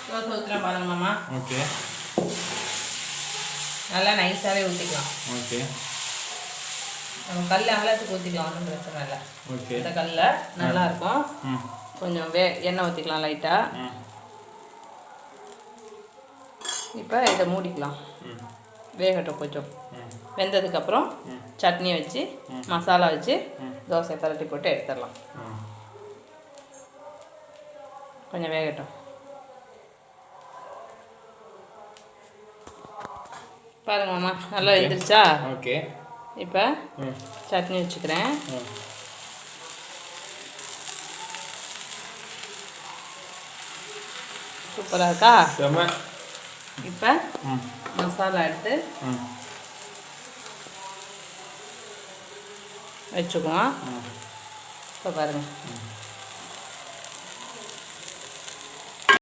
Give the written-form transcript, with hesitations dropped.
தோசை ஊற்றுலாம் பாருங்க மாமா. ஓகே. நல்லா நைஸாகவே ஊற்றிக்கலாம். ஓகே. நம்ம கல் அகலத்துக்கு ஊற்றிக்கலாம், ஒன்றும் பிரச்சனை இல்லை. ஓகே. இந்த கல்லில் நல்லாயிருக்கும். கொஞ்சம் எண்ணெய் ஊற்றிக்கலாம் லைட்டாக. இப்போ இதை மூடிக்கலாம், வேகட்டும். கொஞ்சம் வெந்ததுக்கப்புறம் சட்னி வச்சு மசாலா வச்சு தோசை பரட்டி போட்டு எடுத்துடலாம். கொஞ்சம் வேகட்டும். பாருங்க மாமா, நல்லா எழுந்திரிச்சா. ஓகே. இப்போ சட்னி வச்சுக்கிறேன். சூப்பராக இருக்கா? இப்போ மசாலா எடுத்து வச்சுக்குவோம். இப்போ பாருங்கள்,